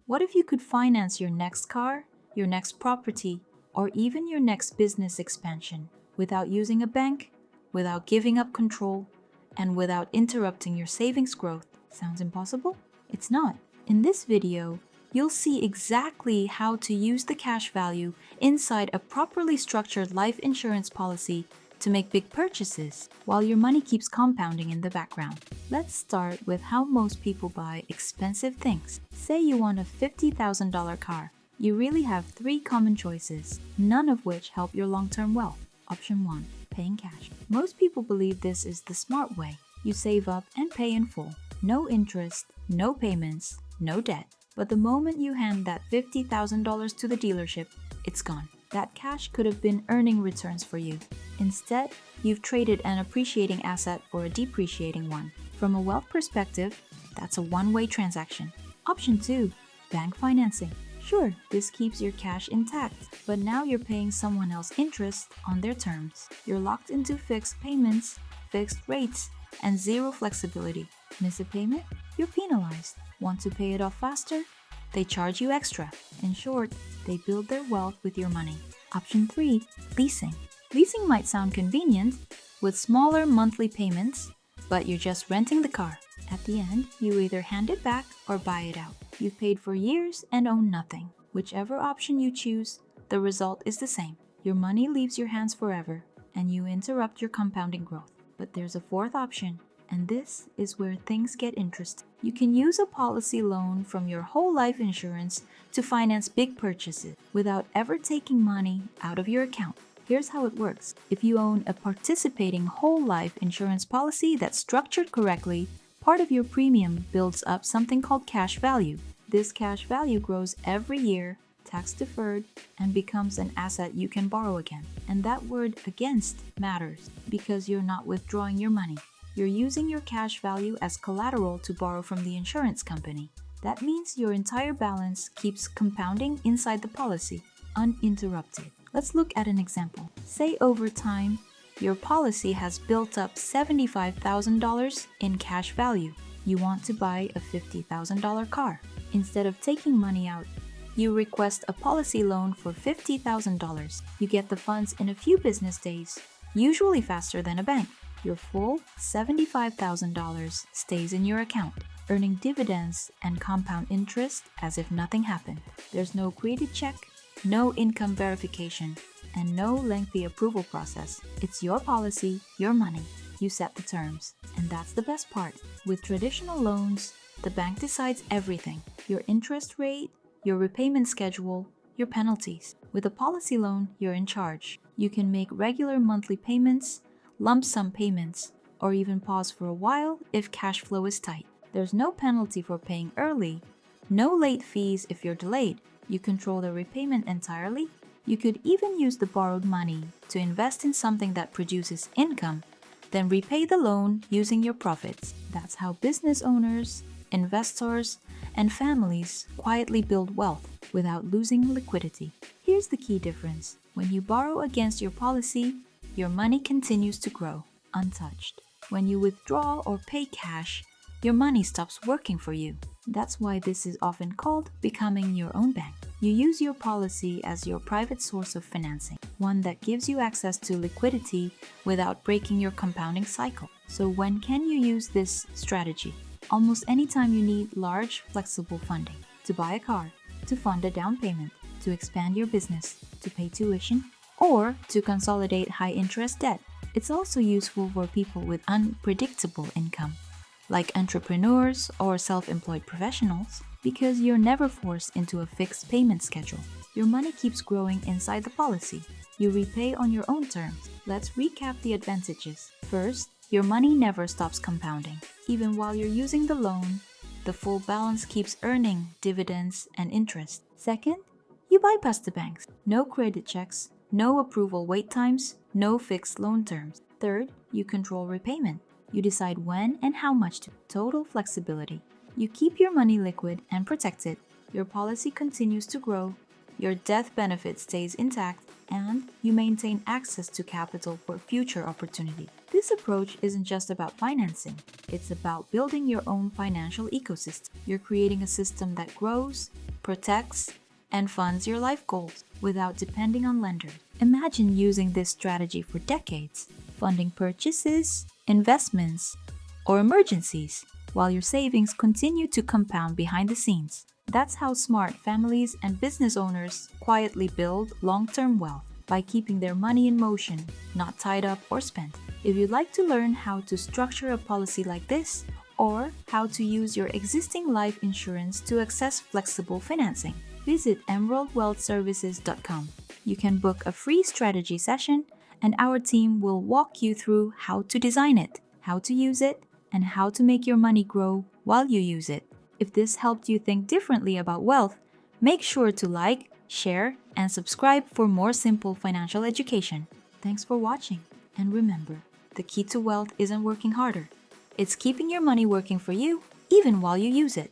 What if you could finance your next car, your next property, or even your next business expansion without using a bank, without giving up control, and without interrupting your savings growth? Sounds impossible? It's not. In this video, you'll see exactly how to use the cash value inside a properly structured life insurance policy to make big purchases while your money keeps compounding in the background. Let's start with how most people buy expensive things. Say you want a $50,000 car. You really have three common choices, none of which help your long-term wealth. Option 1, paying cash. Most people believe this is the smart way. You save up and pay in full. No interest, no payments, no debt. But the moment you hand that $50,000 to the dealership, it's gone. That cash could have been earning returns for you. Instead, you've traded an appreciating asset for a depreciating one. From a wealth perspective, that's a one-way transaction. Option 2, bank financing. Sure, this keeps your cash intact, but now you're paying someone else interest on their terms. You're locked into fixed payments, fixed rates, and zero flexibility. Miss a payment? You're penalized. Want to pay it off faster? They charge you extra. In short, they build their wealth with your money. Option 3, leasing. Leasing might sound convenient, with smaller monthly payments, but you're just renting the car. At the end, you either hand it back or buy it out. You've paid for years and own nothing. Whichever option you choose, the result is the same. Your money leaves your hands forever, and you interrupt your compounding growth. But there's a fourth option, and this is where things get interesting. You can use a policy loan from your whole life insurance to finance big purchases without ever taking money out of your account. Here's how it works. If you own a participating whole life insurance policy that's structured correctly, part of your premium builds up something called cash value. This cash value grows every year, tax deferred, and becomes an asset you can borrow again. And that word "against" matters because you're not withdrawing your money. You're using your cash value as collateral to borrow from the insurance company. That means your entire balance keeps compounding inside the policy, uninterrupted. Let's look at an example. Say over time, your policy has built up $75,000 in cash value. You want to buy a $50,000 car. Instead of taking money out, you request a policy loan for $50,000. You get the funds in a few business days, usually faster than a bank. Your full $75,000 stays in your account, earning dividends and compound interest as if nothing happened. There's no created check, no income verification, and no lengthy approval process. It's your policy, your money. You set the terms. And that's the best part. With traditional loans, the bank decides everything: your interest rate, your repayment schedule, your penalties. With a policy loan, you're in charge. You can make regular monthly payments, lump sum payments, or even pause for a while if cash flow is tight. There's no penalty for paying early, no late fees if you're delayed. You control the repayment entirely. You could even use the borrowed money to invest in something that produces income, then repay the loan using your profits. That's how business owners, investors, and families quietly build wealth without losing liquidity. Here's the key difference. When you borrow against your policy, your money continues to grow, untouched. When you withdraw or pay cash, your money stops working for you. That's why this is often called becoming your own bank. You use your policy as your private source of financing, one that gives you access to liquidity without breaking your compounding cycle. So when can you use this strategy? Almost anytime you need large, flexible funding. To buy a car, to fund a down payment, to expand your business, to pay tuition, or to consolidate high-interest debt. It's also useful for people with unpredictable income, like entrepreneurs or self-employed professionals, because you're never forced into a fixed payment schedule. Your money keeps growing inside the policy. You repay on your own terms. Let's recap the advantages. First, your money never stops compounding. Even while you're using the loan, the full balance keeps earning dividends and interest. Second, you bypass the banks. No credit checks, no approval wait times, no fixed loan terms. Third, you control repayment. You decide when and how much to. Total flexibility. You keep your money liquid and protected. Your policy continues to grow. Your death benefit stays intact, and you maintain access to capital for future opportunity. This approach isn't just about financing. It's about building your own financial ecosystem. You're creating a system that grows, protects, and funds your life goals without depending on lenders. Imagine using this strategy for decades, funding purchases, investments, or emergencies, while your savings continue to compound behind the scenes. That's how smart families and business owners quietly build long-term wealth, by keeping their money in motion, not tied up or spent. If you'd like to learn how to structure a policy like this, or how to use your existing life insurance to access flexible financing, visit emeraldwealthservices.com. You can book a free strategy session, and our team will walk you through how to design it, how to use it, and how to make your money grow while you use it. If this helped you think differently about wealth, make sure to like, share, and subscribe for more simple financial education. Thanks for watching, and remember, the key to wealth isn't working harder. It's keeping your money working for you, even while you use it.